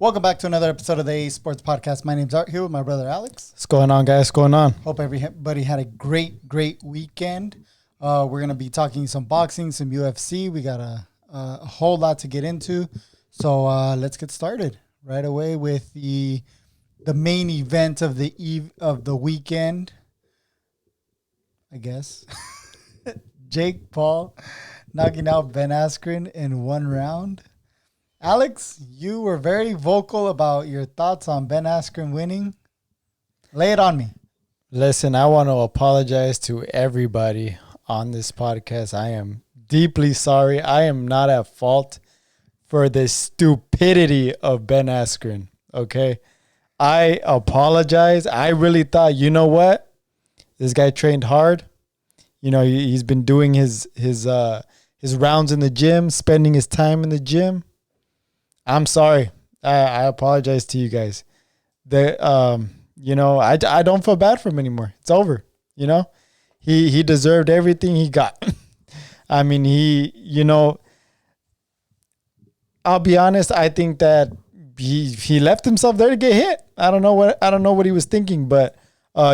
Welcome back to another episode of the A Sports Podcast. My name's Art here with my brother Alex. What's going on, guys? What's going on? Hope everybody had a great weekend. We're going to be talking some boxing, some UFC. We got a whole lot to get into. So let's get started right away with the main event of the weekend, I guess. Jake Paul knocking out Ben Askren in one round. Alex, you were very vocal about your thoughts on Ben Askren winning. Lay it on me. Listen, I want to apologize to everybody on this podcast. I am deeply sorry. I am not at fault for the stupidity of Ben Askren, okay? I apologize. I really thought, you know what? This guy trained hard. You know, he's been doing his rounds in the gym, spending his time in the gym. I'm sorry. I apologize to you guys. I don't feel bad for him anymore. It's over. You know, he deserved everything he got. I mean, I'll be honest. I think that he left himself there to get hit. I don't know what he was thinking, but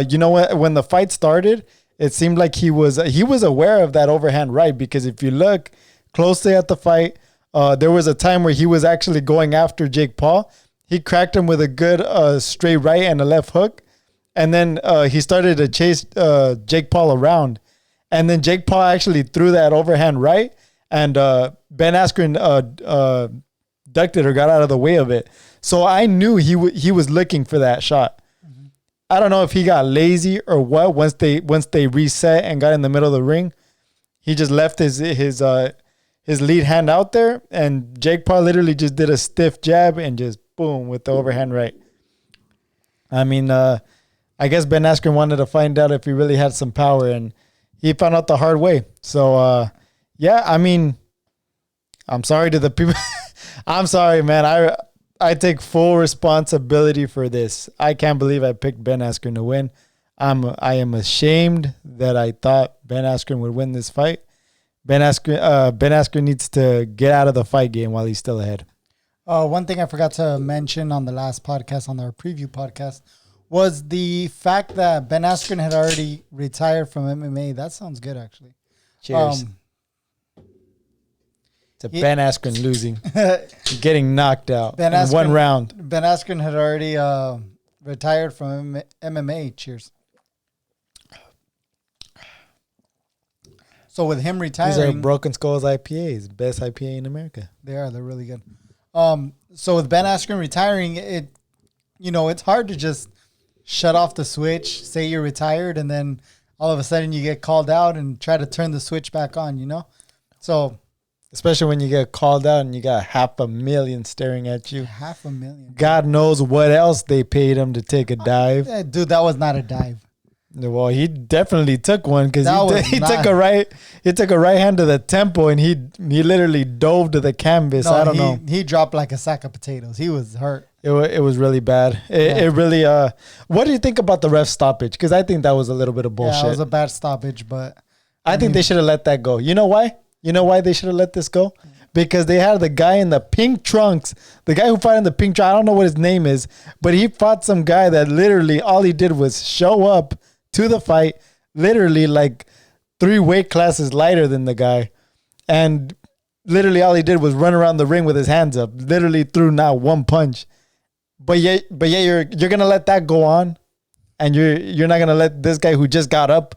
you know what? When the fight started, it seemed like he was aware of that overhand right, because if you look closely at the fight, there was a time where he was actually going after Jake Paul. He cracked him with a good straight right and a left hook. And then he started to chase Jake Paul around. And then Jake Paul actually threw that overhand right. And Ben Askren ducked it or got out of the way of it. So I knew he was looking for that shot. Mm-hmm. I don't know if he got lazy or what. Once they reset and got in the middle of the ring, he just left his lead hand out there, and Jake Paul literally just did a stiff jab and just boom with the overhand right. I mean, I guess Ben Askren wanted to find out if he really had some power, and he found out the hard way. So, yeah, I mean, I'm sorry to the people. I'm sorry, man. I take full responsibility for this. I can't believe I picked Ben Askren to win. I am ashamed that I thought Ben Askren would win this fight. Ben Askren needs to get out of the fight game while he's still ahead. One thing I forgot to mention on the last podcast, on our preview podcast, was the fact that Ben Askren had already retired from MMA. That sounds good, actually. Cheers. Ben Askren losing, getting knocked out in one round. Ben Askren had already retired from MMA. Cheers. So with him retiring, these are Broken Skulls IPAs, best IPA in America. They're really good. So with Ben Askren retiring, it's hard to just shut off the switch, say you're retired, and then all of a sudden you get called out and try to turn the switch back on, you know? So especially when you get called out and you got 500,000 staring at you. 500,000. God knows what else they paid him to take a dive. Dude, that was not a dive. Well, he definitely took one, because he took a right hand to the temple, and he literally dove to the canvas. I don't know. He dropped like a sack of potatoes. He was hurt. It was really bad. It really. What do you think about the ref stoppage? Because I think that was a little bit of bullshit. Yeah, it was a bad stoppage, but I think they should have let that go. You know why? You know why they should have let this go? Because they had the guy in the pink trunks, the guy who fought in the pink trunks. I don't know what his name is, but he fought some guy that literally all he did was show up to the fight, literally like 3 weight classes lighter than the guy. And literally all he did was run around the ring with his hands up, literally threw not one punch. But yet you're going to let that go on, and you're not going to let this guy who just got up,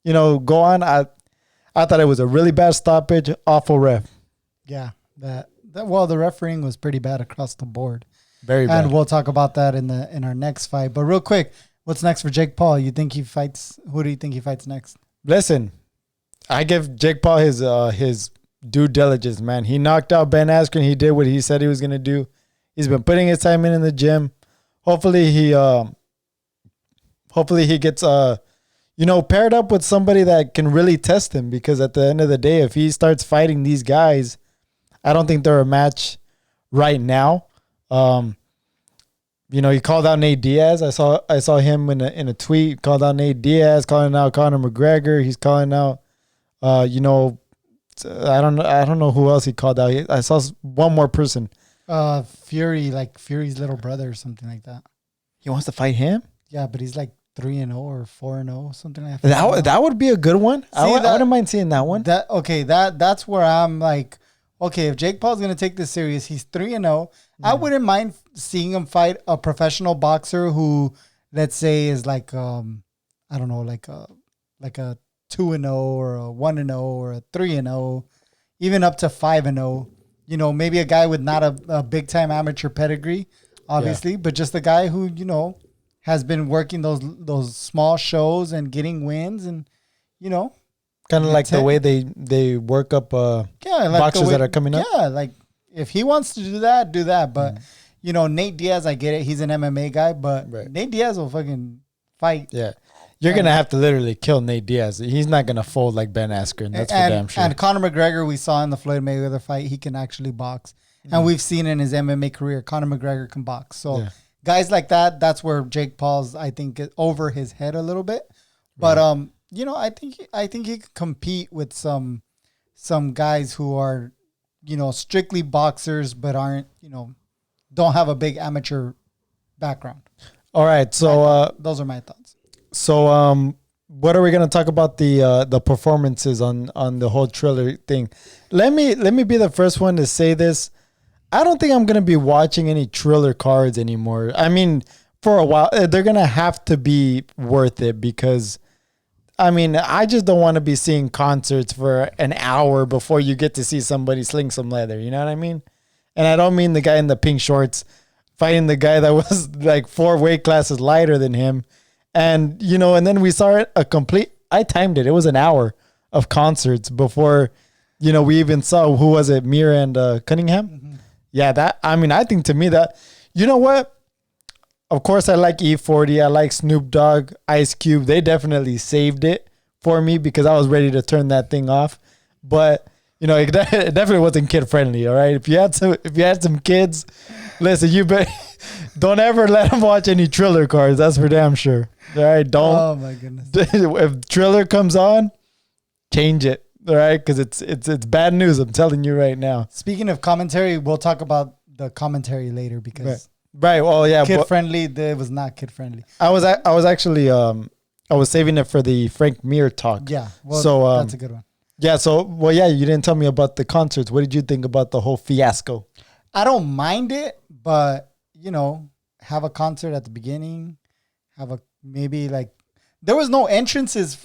go on. I thought it was a really bad stoppage, awful ref. Yeah, the refereeing was pretty bad across the board. Very bad. And we'll talk about that in our next fight. But real quick, what's next for Jake Paul? Who do you think he fights next? Listen, I give Jake Paul his due diligence, man. He knocked out Ben Askren. He did what he said he was going to do. He's been putting his time in the gym. Hopefully he gets paired up with somebody that can really test him, because at the end of the day, if he starts fighting these guys, I don't think they're a match right now. He called out Nate Diaz. I saw him in a tweet. He called out Nate Diaz, calling out Conor McGregor. He's calling out, I don't know who else he called out. I saw one more person. Fury, like Fury's little brother or something like that. He wants to fight him? Yeah, but he's like 3-0 or 4-0, something like that. That would be a good one. I wouldn't mind seeing that one. That's where I'm like, okay, if Jake Paul's gonna take this serious, he's 3-0. I wouldn't mind seeing him fight a professional boxer who, let's say, is like I don't know, like a 2-0 or a 1-0 or a 3-0, even up to 5-0. You know, maybe a guy with not a big time amateur pedigree, obviously, but just a guy who, you know, has been working those small shows and getting wins, and you know, kind of like the way they work up boxers that are coming up. Yeah, like if he wants to do that. But you know, Nate Diaz, I get it, he's an MMA guy, but Nate Diaz will fucking fight. Yeah, you're gonna have to literally kill Nate Diaz. He's not gonna fold like Ben Askren. That's for damn sure. And Conor McGregor, we saw in the Floyd Mayweather fight, he can actually box, and we've seen in his MMA career, Conor McGregor can box. So. Yeah. Guys like that, that's where Jake Paul's, I think, over his head a little bit. But you know, I think he could compete with some guys who are, you know, strictly boxers but aren't, you know, don't have a big amateur background. All right, so those are my thoughts. So what are we gonna talk about the performances on the whole Triller thing? Let me be the first one to say this. I don't think I'm going to be watching any Triller cards anymore. I mean, for a while, they're going to have to be worth it because, I mean, I just don't want to be seeing concerts for an hour before you get to see somebody sling some leather. You know what I mean? And I don't mean the guy in the pink shorts fighting the guy that was like 4 weight classes lighter than him. And, you know, and then we saw it I timed it. It was an hour of concerts before, you know, we even saw, who was it? Mir and Cunningham? Mm-hmm. Yeah, I think to me that, you know what? Of course, I like E40. I like Snoop Dogg, Ice Cube. They definitely saved it for me because I was ready to turn that thing off. But, you know, it definitely wasn't kid friendly. All right. If you had some kids, listen, don't ever let them watch any Triller cards. That's for damn sure. All right. Don't. Oh my goodness. If Triller comes on, change it. All right, because it's bad news. I'm telling you right now. Speaking of commentary, we'll talk about the commentary later because right. Well, yeah, kid friendly. It was not kid friendly. I was actually I was saving it for the Frank Mir talk. Yeah, well, so that's a good one. Yeah. So you didn't tell me about the concerts. What did you think about the whole fiasco? I don't mind it, but you know, have a concert at the beginning. Maybe like. There was no entrances.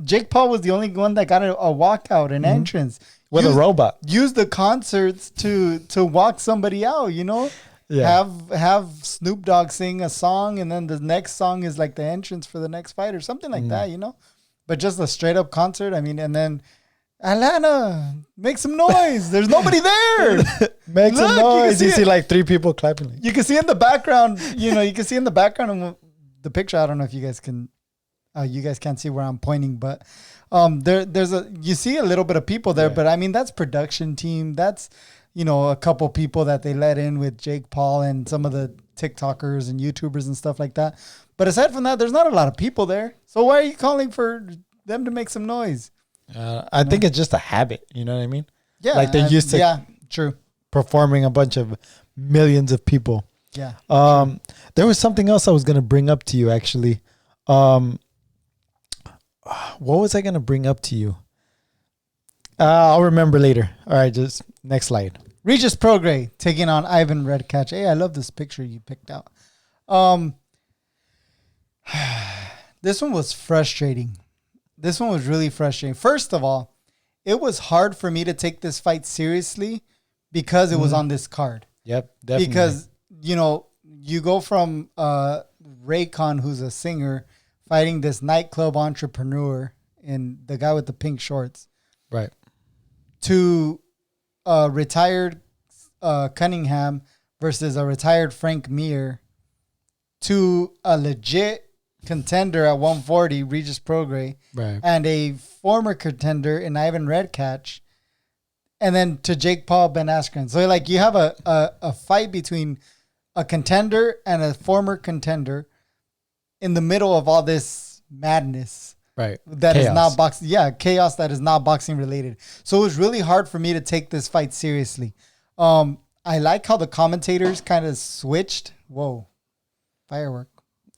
Jake Paul was the only one that got a walkout, an entrance. With a robot. Use the concerts to walk somebody out, you know? Yeah. Have Snoop Dogg sing a song, and then the next song is like the entrance for the next fight or something like that, you know? But just a straight up concert, I mean, and then Atlanta, make some noise. There's nobody there. Make some noise. You see like 3 people clapping. You can see in the background, of the picture. I don't know if you guys can... you guys can't see where I'm pointing, but you see a little bit of people there, but I mean, that's production team. That's, you know, a couple people that they let in with Jake Paul and some of the TikTokers and YouTubers and stuff like that. But aside from that, there's not a lot of people there. So why are you calling for them to make some noise? I think it's just a habit. You know what I mean? Yeah. Like they're used to true. performing a bunch of millions of people. Yeah. There was something else I was going to bring up to you, actually. What was I going to bring up to you? I'll remember later. All right, just next slide. Regis Prograis taking on Ivan Redkach. Hey, I love this picture you picked out. This one was frustrating. This one was really frustrating. First of all, it was hard for me to take this fight seriously because it was on this card. Yep, definitely. Because, you know, you go from Raycon, who's a singer, fighting this nightclub entrepreneur and the guy with the pink shorts. Right. To a retired Cunningham versus a retired Frank Mir, to a legit contender at 140, Regis Prograis, right, and a former contender in Ivan Redkach, and then to Jake Paul, Ben Askren. So like you have a fight between a contender and a former contender in the middle of all this madness. Right. That chaos. Is not boxing. Yeah, chaos that is not boxing related. So it was really hard for me to take this fight seriously. I like how the commentators kind of switched. Whoa, firework,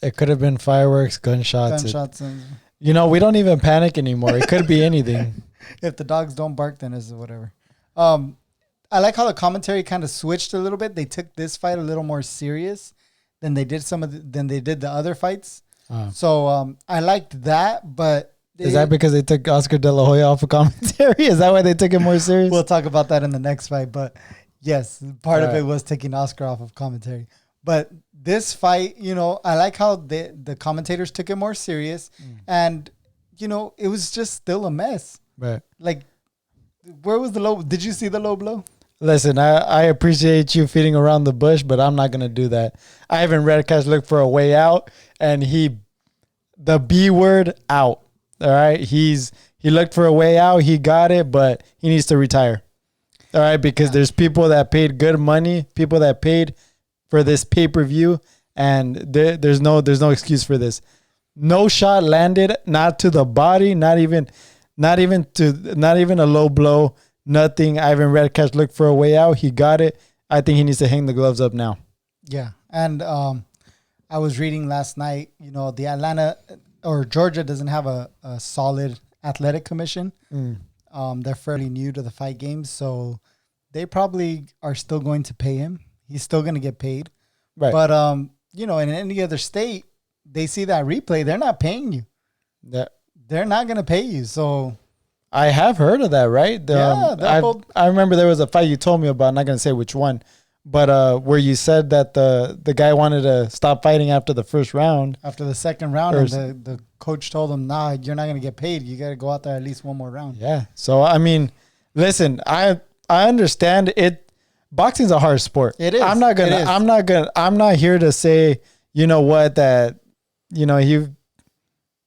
It could have been fireworks, gunshots. gunshots, and We don't even panic anymore. It could be anything. if the dogs don't bark, then it's whatever. I like how the commentary kind of switched a little bit. They took this fight a little more serious than they did the other fights. So I liked that, but is that because they took Oscar De La Hoya off of commentary? Is that why they took it more serious? We'll talk about that in the next fight, but yes, part of it was taking Oscar off of commentary. But this fight, I like how the commentators took it more serious, and it was just still a mess. Right. Like, where was the low? Did you see the low blow? Listen, I appreciate you feeding around the bush, but I'm not gonna do that. Ivan Redcash looked for a way out, and the B word out. All right, he looked for a way out. He got it, but he needs to retire. All right, because there's people that paid good money, people that paid for this pay-per-view, and there's no excuse for this. No shot landed, not to the body, not even a low blow, nothing. Ivan Redcash looked for a way out. He got it. I think he needs to hang the gloves up now. Yeah, and I was reading last night. The Atlanta or Georgia doesn't have a solid athletic commission. They're fairly new to the fight games, so they probably are still going to pay him. He's still going to get paid. Right. But, in any other state, they see that replay, they're not paying you. They're not going to pay you. So I have heard of that, right? I remember there was a fight you told me about. I'm not going to say which one, but where you said that the guy wanted to stop fighting after the first round. After the second round, and the coach told him, nah, you're not going to get paid. You got to go out there at least one more round. Yeah. So, I mean, listen, I understand it. Boxing's a hard sport. It is. I'm not here to say, that, he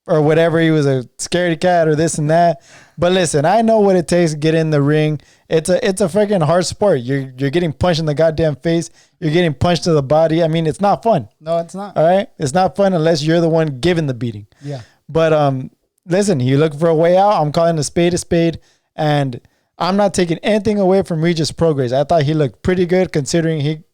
or whatever, he was a scaredy cat or this and that. But listen, I know what it takes to get in the ring. It's a freaking hard sport. You're getting punched in the goddamn face. You're getting punched to the body. I mean, it's not fun. No, it's not. All right? It's not fun unless you're the one giving the beating. Yeah. But listen, you look for a way out. I'm calling a spade, and I'm not taking anything away from Regis Prograis. I thought he looked pretty good considering he,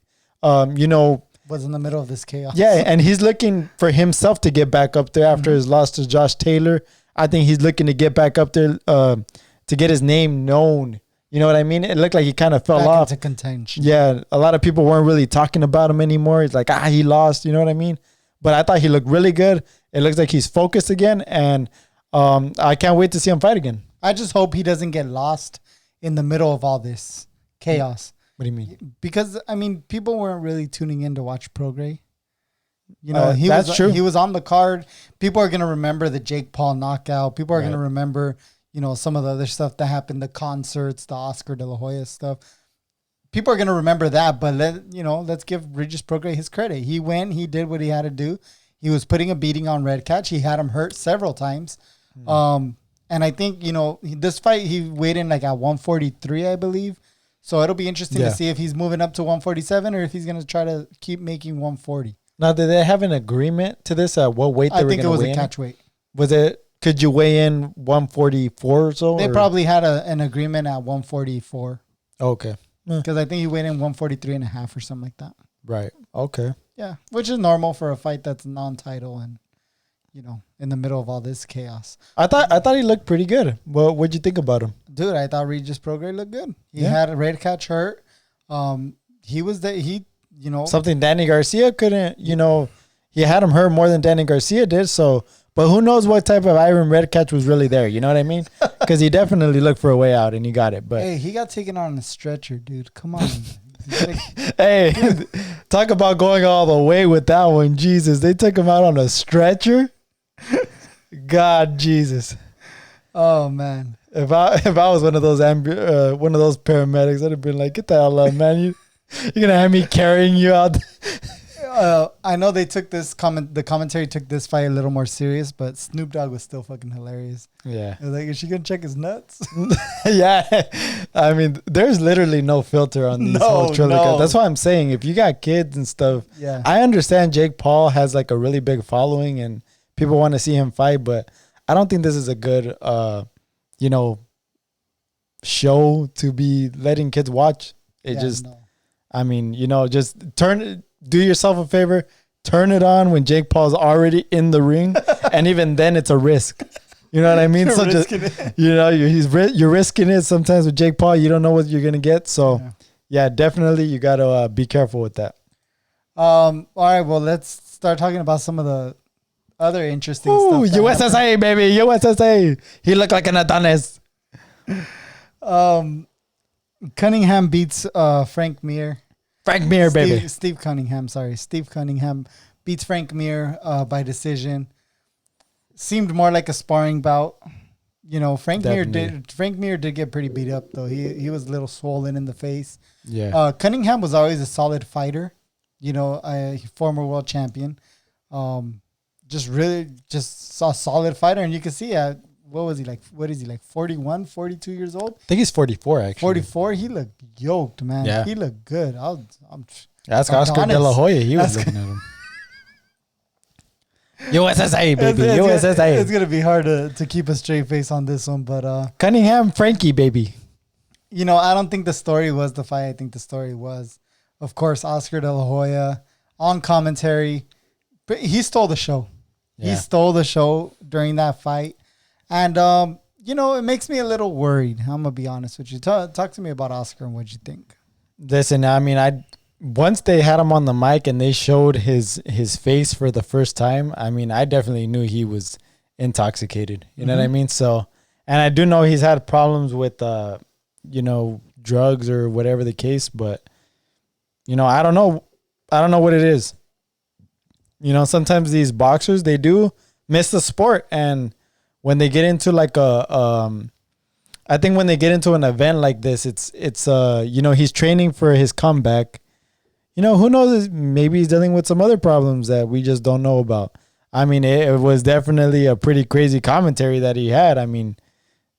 was in the middle of this chaos. Yeah, and he's looking for himself to get back up there after his loss to Josh Taylor. I think he's looking to get back up there to get his name known. You know what I mean? It looked like he kind of fell off. Into contention. Yeah, a lot of people weren't really talking about him anymore. It's like, he lost. You know what I mean? But I thought he looked really good. It looks like he's focused again, and I can't wait to see him fight again. I just hope he doesn't get lost in the middle of all this chaos. What do you mean? Because, people weren't really tuning in to watch Prograis. That's true. He was on the card. People are going to remember the Jake Paul knockout. People are going to remember, some of the other stuff that happened, the concerts, the Oscar De La Hoya stuff. People are going to remember that, but let's give Regis Prograis his credit. He went, he did what he had to do. He was putting a beating on Redcatch. He had him hurt several times. And I think, this fight, he weighed in like at 143, I believe. So it'll be interesting to see if he's moving up to 147 or if he's going to try to keep making 140. Now, did they have an agreement to this? What weight they were going to weigh in? I think it was a catch weight. Was it? Could you weigh in 144 or so? They probably had an agreement at 144. Okay. Because I think he weighed in 143 and a half or something like that. Right. Okay. Yeah, which is normal for a fight that's non-title and, in the middle of all this chaos. I thought he looked pretty good. Well, what'd you think about him? Dude, I thought Regis Prograis looked good. He had a Redcatch hurt. He was something Danny Garcia couldn't, he had him hurt more than Danny Garcia did. So, but who knows what type of Ivan Redcatch was really there. You know what I mean? Because he definitely looked for a way out and he got it. But hey, he got taken on a stretcher, dude. Come on. Hey, talk about going all the way with that one. Jesus, they took him out on a stretcher. God, Jesus. Oh man. If I was one of those paramedics, I'd have been like, get the hell out, man. You're gonna have me carrying you out. I know they took the commentary took this fight a little more serious, but Snoop Dogg was still fucking hilarious. Yeah. It was like, is she gonna check his nuts? Yeah. I mean, there's literally no filter on these whole Triller guys. That's why I'm saying, if you got kids and stuff, I understand Jake Paul has like a really big following and people want to see him fight, but I don't think this is a good show to be letting kids watch. I mean, just do yourself a favor, turn it on when Jake Paul's already in the ring, and even then it's a risk. You know what I mean? So just you're risking it. Sometimes with Jake Paul, you don't know what you're gonna get. So yeah, definitely you gotta be careful with that. All right, well, let's start talking about some of the other interesting stuff. USSA, baby, USSA. He looked like an Adonis. Cunningham beats Frank Mir. Frank Mir, baby. Steve Cunningham, sorry. Steve Cunningham beats Frank Mir by decision. Seemed more like a sparring bout. Frank Mir did get pretty beat up, though. He was a little swollen in the face. Yeah. Cunningham was always a solid fighter. A former world champion. Just a solid fighter. And you can see what was he like? What is he like? 41, 42 years old? I think he's 44, actually. 44. He looked yoked, man. Yeah. He looked good. Ask Oscar De La Hoya. He was looking at him. USSA, baby. USSA. It's going to be hard to keep a straight face on this one. But Cunningham, Frankie, baby. I don't think the story was the fight. I think the story was, of course, Oscar De La Hoya on commentary. But he stole the show. Yeah. He stole the show during that fight. And, it makes me a little worried. I'm going to be honest with you. Talk to me about Oscar and what you think. Listen, I mean, once they had him on the mic and they showed his face for the first time, I mean, I definitely knew he was intoxicated. You know what I mean? So, and I do know he's had problems with, drugs or whatever the case, but, I don't know what it is. Sometimes these boxers, they do miss the sport. And when they get into like I think when they get into an event like this, it's he's training for his comeback. Who knows? Maybe he's dealing with some other problems that we just don't know about. I mean, it was definitely a pretty crazy commentary that he had. I mean,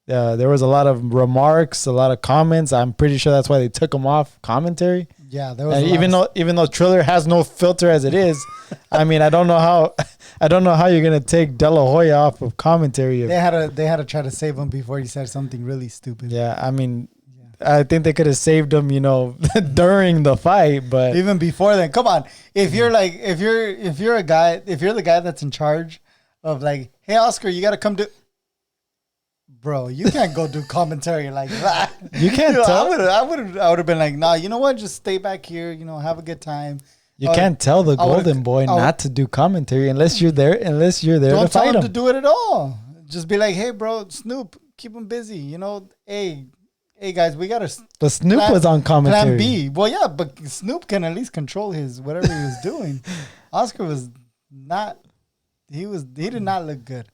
there was a lot of remarks, a lot of comments. I'm pretty sure that's why they took him off commentary. Yeah, there was. Even though Triller has no filter as it is, I mean, I don't know how you're gonna take De La Hoya off of commentary. They had to try to save him before he said something really stupid. Yeah, I mean, I think they could have saved him, during the fight, but even before then. Come on, if you're the guy that's in charge of like, hey Oscar, you got to come do. Bro, you can't go do commentary like that. You can't tell. I would have been like, nah, you know what? Just stay back here. Have a good time. You can't tell the golden boy not to do commentary unless you're there. Unless you're there to fight him. Don't tell him to do it at all. Just be like, hey, bro, Snoop, keep him busy. Hey, guys, we gotta. But Snoop was on commentary. Plan B. Well, yeah, but Snoop can at least control his whatever he was doing. Oscar was not. He did not look good.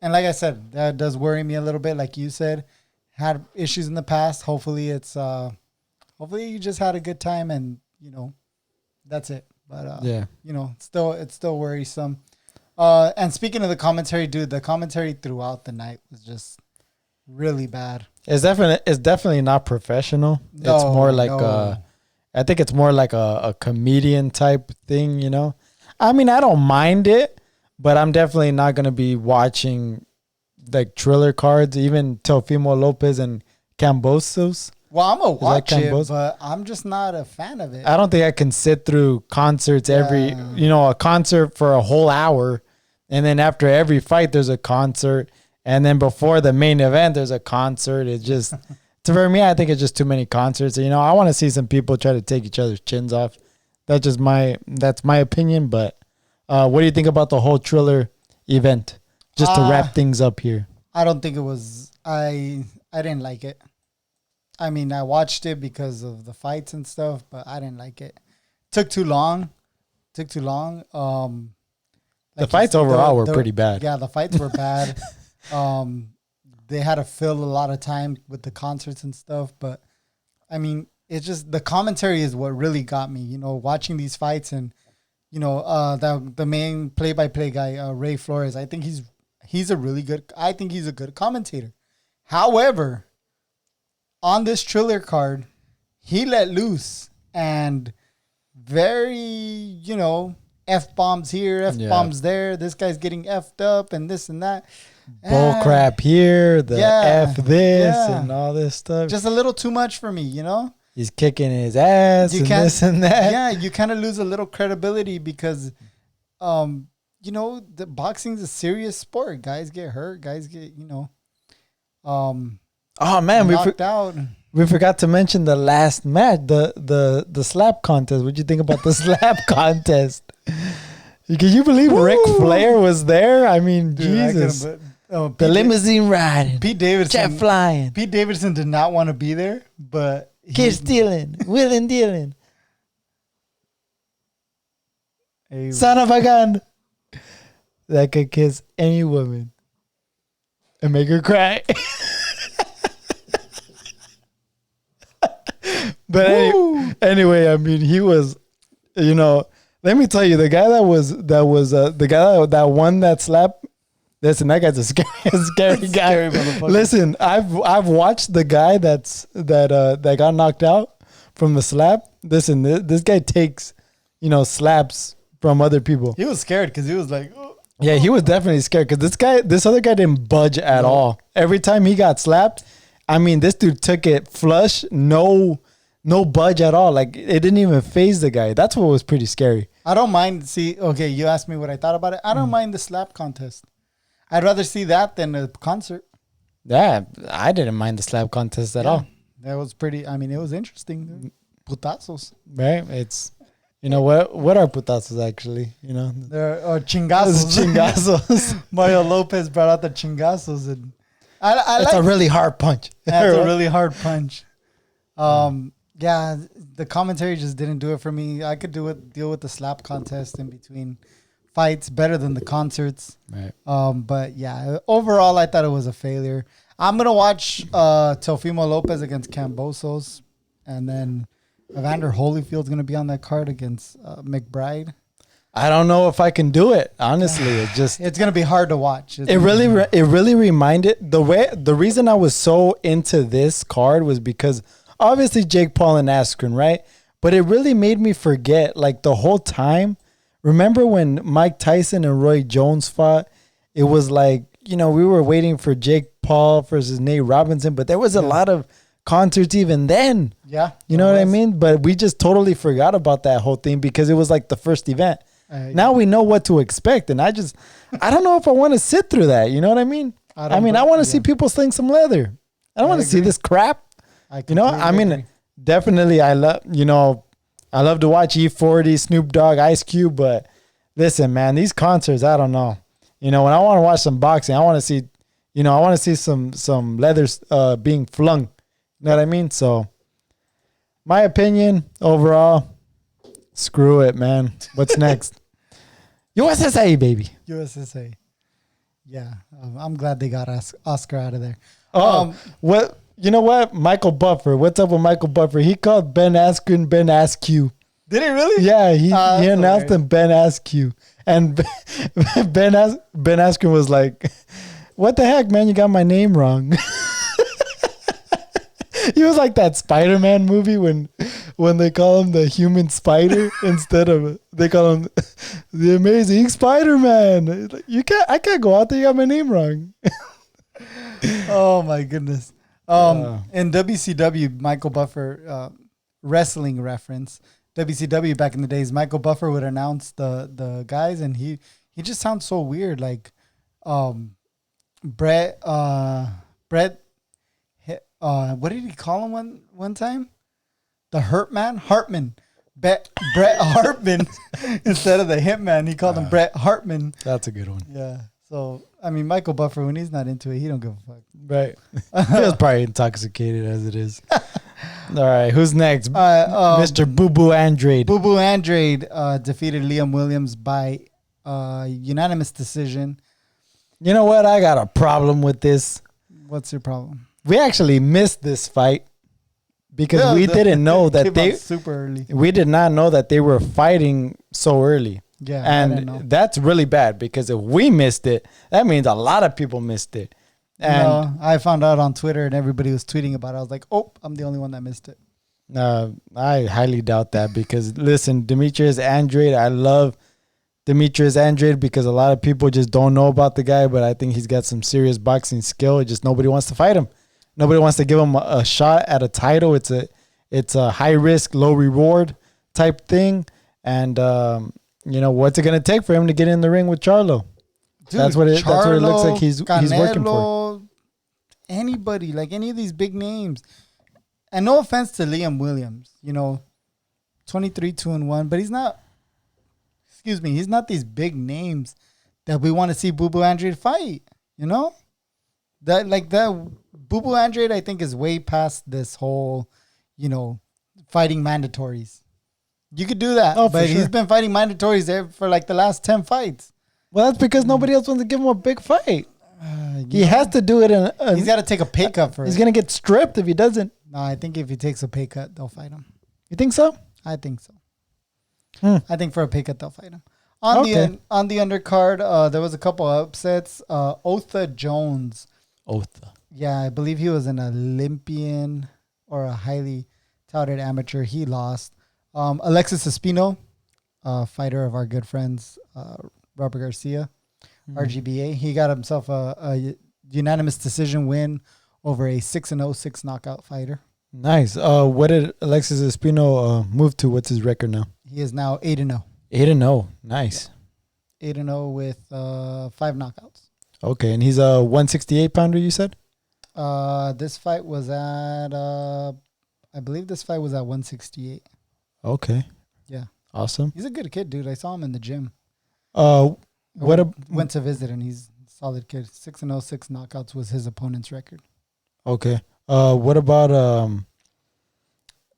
And like I said, that does worry me a little bit. Like you said, had issues in the past. Hopefully hopefully you just had a good time and, that's it. But, it's still worrisome. And speaking of the commentary, dude, the commentary throughout the night was just really bad. It's definitely not professional. No, it's more like I think it's more like a comedian type thing, I mean, I don't mind it. But I'm definitely not going to be watching like Triller cards, even Teofimo Lopez and Cambosos. Well, I'm going to watch it, but I'm just not a fan of it. I don't think I can sit through concerts a concert for a whole hour. And then after every fight, there's a concert. And then before the main event, there's a concert. It's just, for me, I think it's just too many concerts. I want to see some people try to take each other's chins off. That's my opinion, but. What do you think about the whole Triller event? Just to wrap things up here. I don't think it was. I didn't like it. I mean, I watched it because of the fights and stuff, but I didn't like it. Took too long. The fights overall were pretty bad. Yeah, the fights were bad. They had to fill a lot of time with the concerts and stuff, but I mean, it's just the commentary is what really got me. Watching these fights and. The main play-by-play guy, Ray Flores, I think he's a really good. I think he's a good commentator. However, on this Triller card, he let loose and very, F-bombs here, F-bombs there. This guy's getting F'd up and this and that. Bull crap here, F this and all this stuff. Just a little too much for me, he's kicking his ass and this and that. Yeah, you kind of lose a little credibility because, the boxing's a serious sport. Guys get hurt. Guys get, oh man, knocked out. We forgot to mention the last match, the slap contest. What'd you think about the slap contest? Can you believe Ric Flair was there? I mean, dude, Jesus. The limousine riding. Pete Davidson. Jet flying. Pete Davidson did not want to be there, but... Kid stealing. Willing dealing. Son of a gun. That could kiss any woman and make her cry. But anyway, I mean, he was, let me tell you, the guy that won that slap. Listen, that guy's a scary guy. Listen, I've watched the guy that got knocked out from the slap. Listen, this guy takes, slaps from other people. He was scared because he was like, oh. Yeah, he was definitely scared because this other guy didn't budge at all. Every time he got slapped, I mean, this dude took it flush, no budge at all. Like, it didn't even phase the guy. That's what was pretty scary. I don't mind. Okay, you asked me what I thought about it. I don't mind the slap contest. I'd rather see that than a concert. Yeah, I didn't mind the slap contest at all. That was pretty, it was interesting. Putazos. Right? It's, what are putazos actually? They're chingazos. Chingazos. Mario Lopez brought out the chingazos. And it's a really hard punch. That's a really hard punch. Yeah, the commentary just didn't do it for me. I could deal with the slap contest in between fights better than the concerts. Right. But yeah, overall, I thought it was a failure. I'm going to watch Teofimo Lopez against Kambosos. And then Evander Holyfield's going to be on that card against McBride. I don't know if I can do it. Honestly, it's going to be hard to watch. It really reminded the reason I was so into this card was because obviously Jake Paul and Askren, right? But it really made me forget, like, the whole time. Remember when Mike Tyson and Roy Jones fought? It was like, we were waiting for Jake Paul versus Nate Robinson, but there was a lot of concerts even then. Yeah. You know what I mean? But we just totally forgot about that whole thing because it was like the first event. Now we know what to expect. And I don't know if I want to sit through that. You know what I mean? I want to see people sling some leather. I don't want to see this crap. Definitely I love to watch E40, Snoop Dogg, Ice Cube, but listen, man, these concerts, I don't know. When I want to watch some boxing, I want to see some leathers being flung. You know what I mean? So my opinion overall, screw it, man. What's next? USSA, baby. USSA. Yeah. I'm glad they got Oscar out of there. What? You know what? Michael Buffer. What's up with Michael Buffer? He called Ben Askren Ben Askew. Did he really? Yeah, he announced him Ben Askew. And Ben Askren was like, what the heck, man? You got my name wrong. He was like that Spider-Man movie when they call him the human spider instead of they call him the amazing Spider-Man. Like, I can't go out there. You got my name wrong. Oh my goodness. In WCW, Michael Buffer, wrestling reference, WCW back in the days, Michael Buffer would announce the guys, and he just sounds so weird, like Brett. What did he call him one time? The Hurt Man, Hartman. Brett Hartman instead of the Hitman. He called him Brett Hartman. That's a good one. Yeah. So Michael Buffer, when he's not into it, he don't give a fuck. Right. He was probably intoxicated as it is. All right. Who's next? Mr. Boo Boo Andrade. Boo Boo Andrade defeated Liam Williams by unanimous decision. You know what? I got a problem with this. What's your problem? We actually missed this fight because we didn't know that they super early. We did not know that they were fighting so early. Yeah, and that's really bad because if we missed it, that means a lot of people missed it. And I found out on Twitter and everybody was tweeting about it. I was like, oh, I'm the only one that missed it. I highly doubt that because listen, Demetrius Andrade, I love Demetrius Andrade because a lot of people just don't know about the guy, but I think he's got some serious boxing skill. Just nobody wants to fight him. Nobody wants to give him a shot at a title. It's It's a high risk, low reward type thing. And, what's it going to take for him to get in the ring with Charlo? Dude, that's what it looks like he's working for. Anybody, like any of these big names. And no offense to Liam Williams, 23-2-1, but he's not, he's not these big names that we want to see Boo Boo Andrade fight, That Boo Boo Andrade, I think, is way past this whole, fighting mandatories. You could do that, but he's been fighting mandatories there for like the last 10 fights. Well, that's because nobody else wants to give him a big fight. He has to do it. He's got to take a pay cut for it. He's going to get stripped if he doesn't. No, I think if he takes a pay cut, they'll fight him. You think so? I think so. I think for a pay cut, they'll fight him. On the undercard, there was a couple of upsets. Otha Jones. Otha. Yeah, I believe he was an Olympian or a highly touted amateur. He lost. Alexis Espino, fighter of our good friends, Robert Garcia, RGBA. He got himself a unanimous decision win over a 6-0 knockout fighter. Nice. What did Alexis Espino move to? What's his record now? He is now 8-0. 8-0. Nice. 8-0 with 5 knockouts. Okay, and he's a 168 pounder, you said? This fight was at, I believe this fight was at 168. Okay. Yeah. Awesome. He's a good kid, dude. I saw him in the gym. Went to visit, and he's a solid kid. 6-0, 6 knockouts was his opponent's record. Okay. What about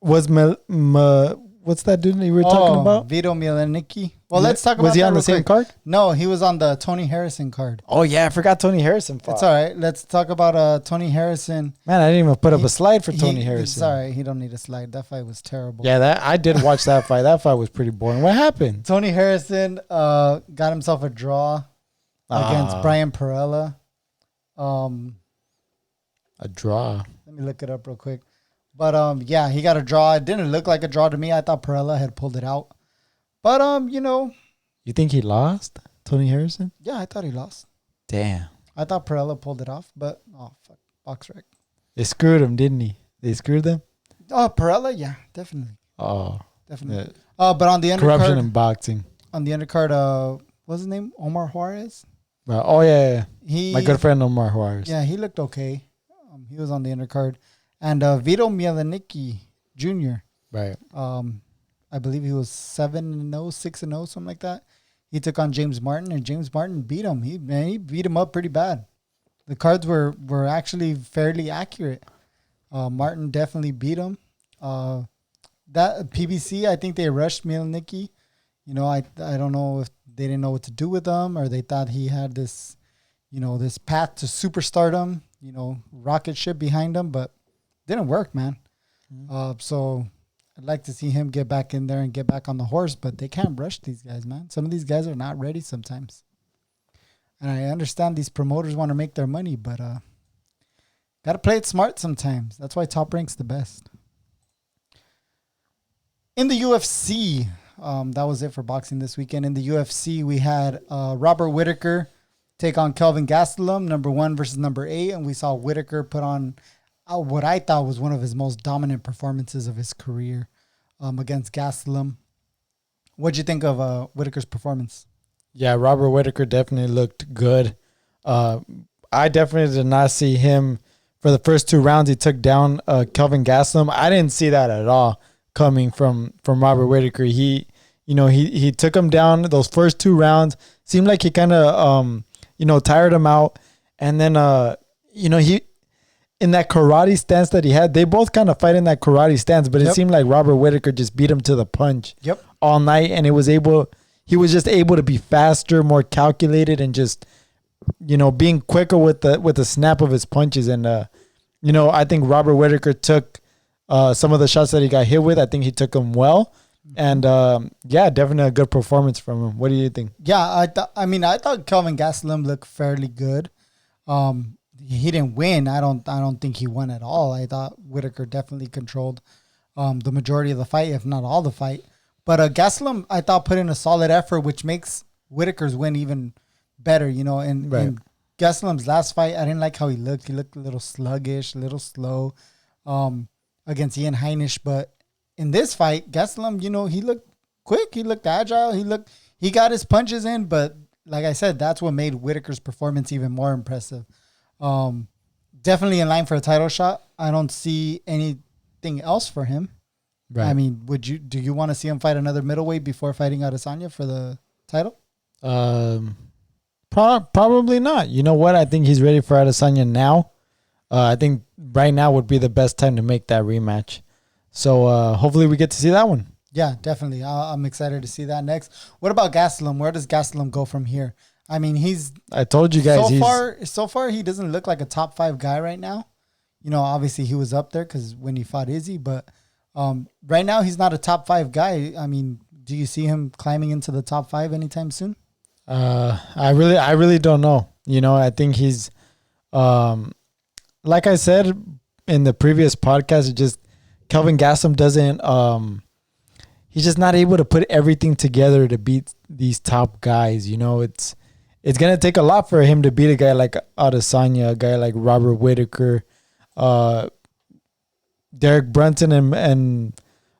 what's that dude you were talking about? Vito Mielnicki. Well, let's talk about Was he on the same card? No, he was on the Tony Harrison card. Oh, yeah. I forgot Tony Harrison fought. It's all right. Let's talk about Tony Harrison. Man, I didn't even put up a slide for Tony Harrison. It's all right. He don't need a slide. That fight was terrible. Yeah, I did watch that fight. That fight was pretty boring. What happened? Tony Harrison got himself a draw against Brian Perella. A draw. Let me look it up real quick. But, yeah, he got a draw. It didn't look like a draw to me. I thought Perella had pulled it out. But, You think he lost, Tony Harrison? Yeah, I thought he lost. Damn. I thought Perella pulled it off, but, fuck. Box wreck. They screwed him, didn't he? They screwed them? Oh, Perella? Yeah, definitely. Oh. Definitely. But on the undercard. Corruption in boxing. On the undercard, what's his name? Omar Juarez? Oh, yeah. My good friend Omar Juarez. Yeah, he looked okay. He was on the undercard. And Vito Mielnicki Jr. Right. I believe he was 7-0, 6-0, something like that. He took on James Martin, and James Martin beat him. He beat him up pretty bad. The cards were actually fairly accurate. Martin definitely beat him. That PBC, I think they rushed Mielnicki. I don't know if they didn't know what to do with him, or they thought he had this, this path to superstardom, rocket ship behind him, but didn't work, man. So I'd like to see him get back in there and get back on the horse, but they can't rush these guys, man. Some of these guys are not ready sometimes. And I understand these promoters want to make their money, but got to play it smart sometimes. That's why Top Rank's the best. In the UFC, that was it for boxing this weekend. In the UFC, we had Robert Whittaker take on Kelvin Gastelum, number 1 versus number 8, and we saw Whittaker put on what I thought was one of his most dominant performances of his career against Gastelum. What'd you think of Whittaker's performance? Yeah, Robert Whittaker definitely looked good. I definitely did not see him for the first 2 rounds. He took down Kelvin Gastelum. I didn't see that at all coming from Robert Whittaker. He took him down those first 2 rounds. Seemed like he kind of tired him out, and then he. In that karate stance that he had, they both kind of fight in that karate stance, but it seemed like Robert Whittaker just beat him to the punch all night, and he was just able to be faster, more calculated, and just being quicker with the snap of his punches. And I think Robert Whittaker took some of the shots that he got hit with. I think he took them well, and definitely a good performance from him. What do you think? Yeah, I thought Kelvin Gastelum looked fairly good. He didn't win. I don't think he won at all. I thought Whittaker definitely controlled the majority of the fight, if not all the fight. But Gastelum, I thought, put in a solid effort, which makes Whittaker's win even better. In Gastelum's last fight, I didn't like how he looked. He looked a little sluggish, a little slow. against Ian Heinisch. But in this fight, Gastelum, he looked quick. He looked agile. He got his punches in. But like I said, that's what made Whitaker's performance even more impressive. Definitely in line for a title shot. I don't see anything else for him. Right. I mean, do you want to see him fight another middleweight before fighting Adesanya for the title? Probably not. You know what? I think he's ready for Adesanya now. I think right now would be the best time to make that rematch. So hopefully we get to see that one. Yeah, definitely. I'm excited to see that next. What about Gastelum? Where does Gastelum go from here? I mean, I told you guys. So far, he doesn't look like a top 5 guy right now. Obviously he was up there because when he fought Izzy, but right now he's not a top 5 guy. I mean, do you see him climbing into the top 5 anytime soon? I really don't know. I think he's, like I said in the previous podcast, Kelvin Gastelum doesn't, he's just not able to put everything together to beat these top guys. It's going to take a lot for him to beat a guy like Adesanya, a guy like Robert Whitaker, Derek Brunson and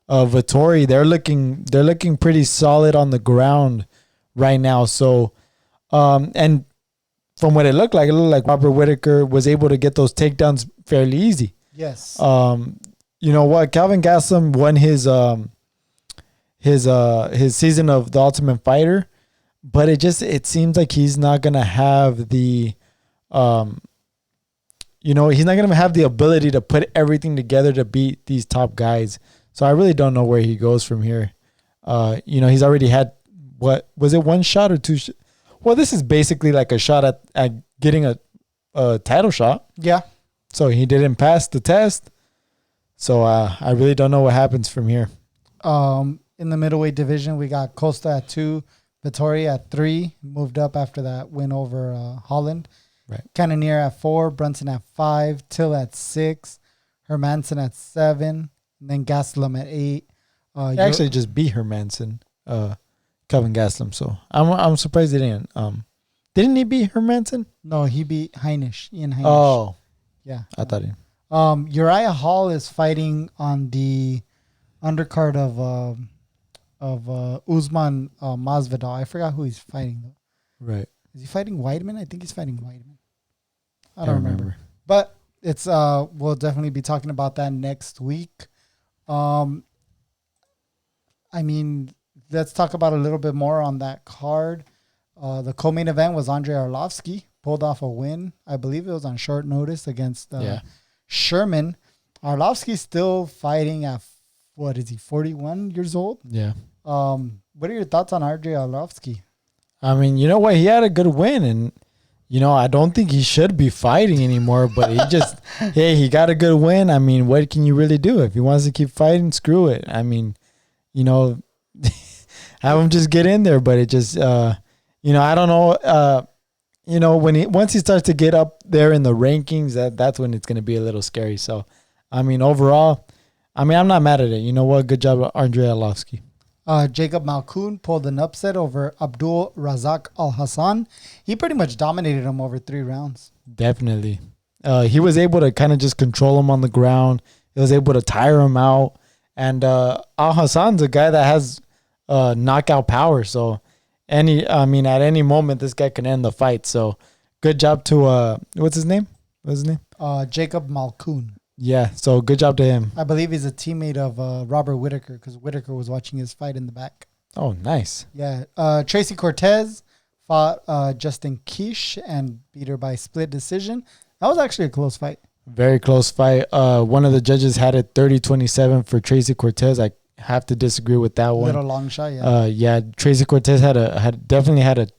Vettori. They're looking pretty solid on the ground right now. So, and from what it looked like Robert Whitaker was able to get those takedowns fairly easy. Yes. You know what? Kelvin Gastelum won his season of The Ultimate Fighter, but it seems like he's not gonna have the he's not gonna have the ability to put everything together to beat these top guys. So I really don't know where he goes from here. He's already had, what was it, 1 shot or 2? Well, this is basically like a shot at getting a title shot. Yeah. So he didn't pass the test. So I really don't know what happens from here. In the middleweight division, we got Costa at 2, Vettori at 3, moved up after that win over Holland. Right. Cannonier at 4, Brunson at 5, Till at 6, Hermanson at 7, and then Gastelum at 8. He actually just beat Hermanson, Kelvin Gastelum. So I'm surprised he didn't. Didn't he beat Hermanson? No, he beat Heinisch, Ian Heinisch. Oh, yeah. I thought he. Uriah Hall is fighting on the undercard of Usman Masvidal. I forgot who he's fighting though. Right. Is he fighting Weidman? I think he's fighting Weidman. I don't remember. But it's we'll definitely be talking about that next week. I mean, let's talk about a little bit more on that card. The co-main event was Andrei Arlovski, pulled off a win. I believe it was on short notice against Sherman. Arlovski's still fighting at, what is he, 41 years old? Yeah. What are your thoughts on Andrei Arlovski? I mean, you know what? He had a good win, and I don't think he should be fighting anymore, but he just, he got a good win. I mean, what can you really do? If he wants to keep fighting, screw it. I mean, have him just get in there, but it just, I don't know. Once he starts to get up there in the rankings, that's when it's going to be a little scary. So, I mean, overall, I'm not mad at it. You know what? Good job, Andrei Arlovski. Jacob Malkoun pulled an upset over Abdul Razak Al Hassan. He pretty much dominated him over 3 rounds. Definitely. He was able to kind of just control him on the ground. He was able to tire him out. And Al Hassan's a guy that has knockout power. So, at any moment, this guy can end the fight. So, good job to, what's his name? Jacob Malkoun. Yeah, so good job to him. I believe he's a teammate of Robert Whitaker because Whitaker was watching his fight in the back. Oh, nice. Yeah. Tracy Cortez fought Justin Kish and beat her by split decision. That was actually a close fight. Very close fight. One of the judges had it 30-27 for Tracy Cortez. I have to disagree with that one. Little long shot, yeah. Yeah, Tracy Cortez definitely had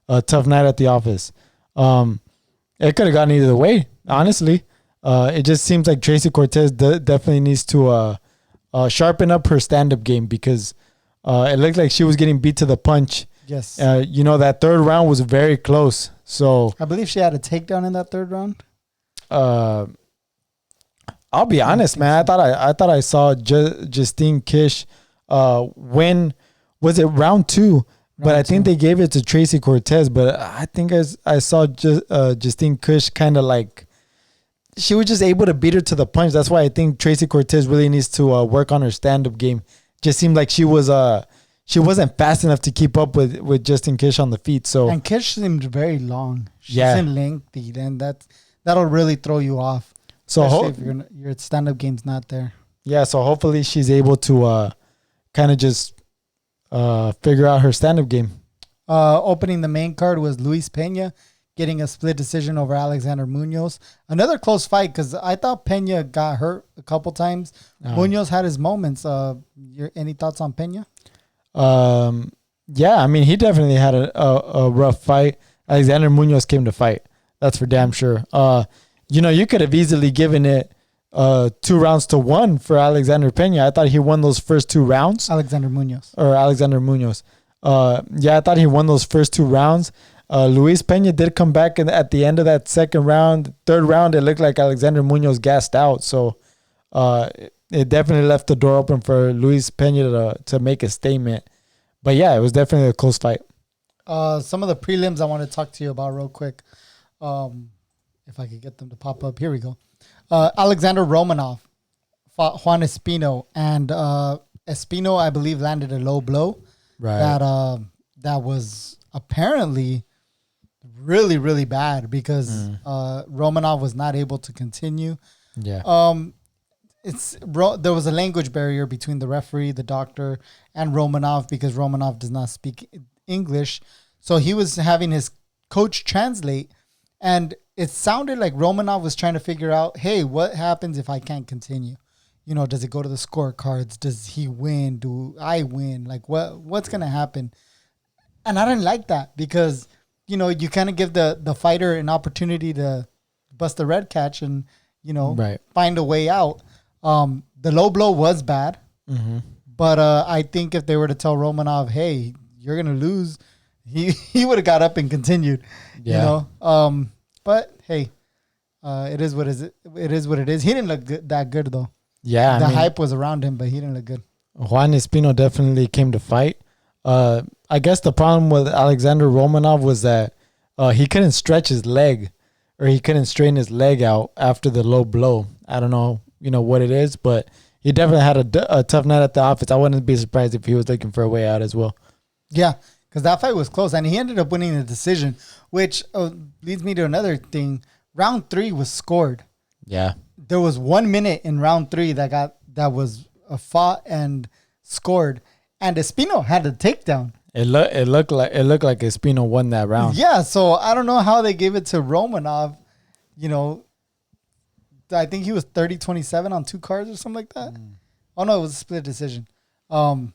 a tough night at the office. It could have gone either way, honestly. It just seems like Tracy Cortez definitely needs to sharpen up her stand-up game because it looked like she was getting beat to the punch. Yes. That 3rd round was very close. So I believe she had a takedown in that 3rd round. I'll be honest, man. I thought I saw Justine Kish win. Was it round 2? But I think they gave it to Tracy Cortez. But I think I saw Justine Kish kind of like. just able to beat her to the punch. That's why I think Tracy Cortez really needs to work on her stand-up game. Just seemed like she wasn't fast enough to keep up with Justin Kish on the feet. So and Kish seemed very long. She Yeah. seemed lengthy, and that'll really throw you off. so Especially if your stand-up game's not there. yeah, so hopefully she's able to kind of just figure out her stand-up game. Opening the main card was Luis Pena getting a split decision over Alexander Munoz. Another close fight because I thought Pena got hurt a couple times. Munoz had his moments. Any thoughts on Pena? Yeah, I mean, he definitely had a rough fight. Alexander Munoz came to fight. That's for damn sure. You could have easily given it 2 rounds to 1 for Alexander Pena. I thought he won those first 2 rounds. Alexander Munoz. Yeah, I thought he won those first 2 rounds. Luis Pena did come back at the end of that second round. Third round, it looked like Alexander Munoz gassed out. So it definitely left the door open for Luis Pena to make a statement. But yeah, it was definitely a close fight. Some of the prelims I want to talk to you about real quick. If I could get them to pop up. Here we go. Alexander Romanov fought Juan Espino. And Espino, I believe, landed a low blow. Right. That was apparently really, really bad because Romanov was not able to continue. Yeah. There was a language barrier between the referee, the doctor, and Romanov because Romanov does not speak English. So he was having his coach translate, and it sounded like Romanov was trying to figure out, hey, what happens if I can't continue? Does it go to the scorecards? Does he win? Do I win? Like, what's going to happen? And I didn't like that because, you kind of give the fighter an opportunity to bust the red catch and, Right. find a way out. The low blow was bad, but I think if they were to tell Romanov, hey, you're going to lose, he would have got up and continued, But, hey, it is what it is. He didn't look that good, though. Yeah. The hype was around him, but he didn't look good. Juan Espino definitely came to fight. I guess the problem with Alexander Romanov was that he couldn't stretch his leg or he couldn't straighten his leg out after the low blow. I don't know, what it is, but he definitely had a tough night at the office. I wouldn't be surprised if he was looking for a way out as well. Yeah, because that fight was close, and he ended up winning the decision, which leads me to another thing. Round 3 was scored. Yeah. There was 1 minute in round 3 that was fought and scored, and Espino had a takedown. It looked like Espino won that round. Yeah, so I don't know how they gave it to Romanov. I think he was 30-27 on 2 cards or something like that. Oh no, it was a split decision. Yeah,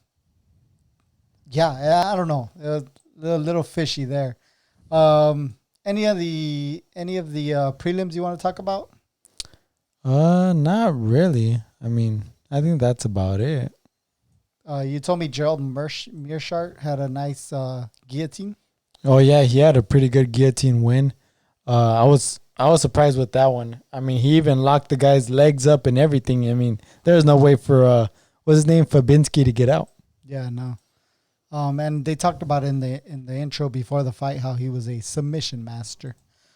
I don't know. It was a little fishy there. Any of the prelims you want to talk about? Not really. I mean, I think that's about it. You told me Gerald Mearshart had a nice guillotine. Oh yeah, he had a pretty good guillotine win. I was surprised with that one. I mean, he even locked the guy's legs up and everything. I mean, there's no way for what's his name, Fabinski, to get out. Yeah, no. And they talked about in the intro before the fight how he was a submission master.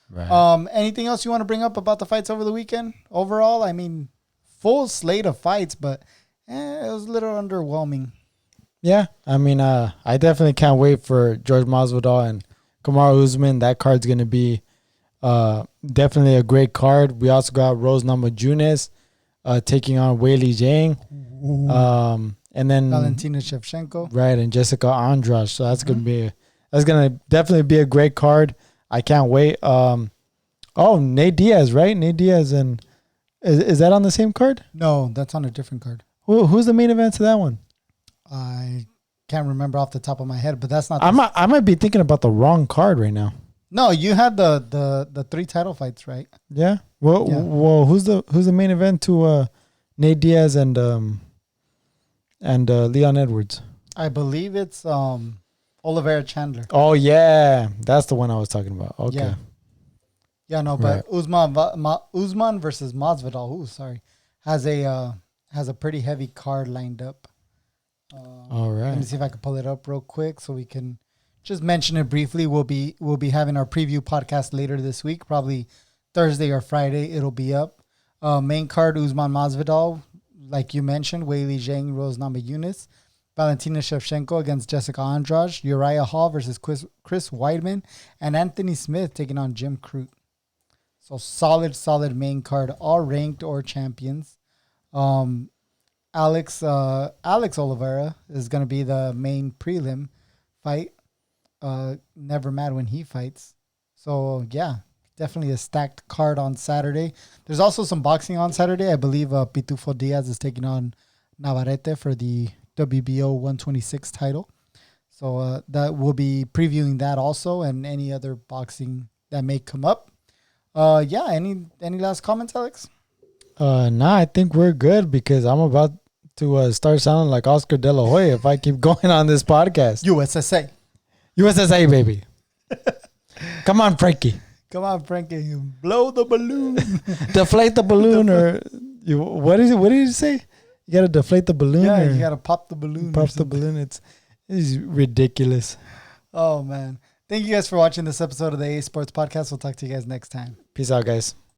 Right. Anything else you want to bring up about the fights over the weekend? Overall, I mean, full slate of fights, but it was a little underwhelming. Yeah, I mean, I definitely can't wait for George Masvidal and Kamaru Usman. That card's gonna be definitely a great card. We also got Rose Namajunas taking on Weili Zhang. And then Valentina Shevchenko. Right, and Jessica Andrade. So that's gonna definitely be a great card. I can't wait. Nate Diaz, right? Nate Diaz, and is that on the same card? No, that's on a different card. Who's the main event to that one? I can't remember off the top of my head, but that's not. I might be thinking about the wrong card right now. No, you had the 3 title fights, right? Yeah. Well, who's the main event to Nate Diaz and Leon Edwards? I believe it's Oliveira Chandler. Oh yeah, that's the one I was talking about. Okay. Yeah, no, but right. Usman versus Masvidal. Has a pretty heavy card lined up. All right. Let me see if I can pull it up real quick so we can just mention it briefly. We'll be having our preview podcast later this week, probably Thursday or Friday. It'll be up. Main card, Usman Masvidal, like you mentioned, Weili Zhang, Rose Namajunas. Valentina Shevchenko against Jessica Andrade. Uriah Hall versus Chris Weidman. And Anthony Smith taking on Jim Crute. So solid main card, all ranked or champions. Alex Oliveira is going to be the main prelim fight. Never mad when he fights. So, yeah, definitely a stacked card on Saturday. There's also some boxing on Saturday. I believe Pitufo Diaz is taking on Navarrete for the WBO 126 title. So that we'll be previewing that also and any other boxing that may come up. Any last comments, Alex? Nah, I think we're good because I'm about to start sounding like Oscar De La Hoya if I keep going on this podcast. USSA, baby. Come on, Frankie. Come on, Frankie. Blow the balloon. Deflate the balloon what did you say? You got to deflate the balloon? Yeah, you got to pop the balloon. Pop the balloon. It's ridiculous. Oh, man. Thank you guys for watching this episode of the A Sports Podcast. We'll talk to you guys next time. Peace out, guys.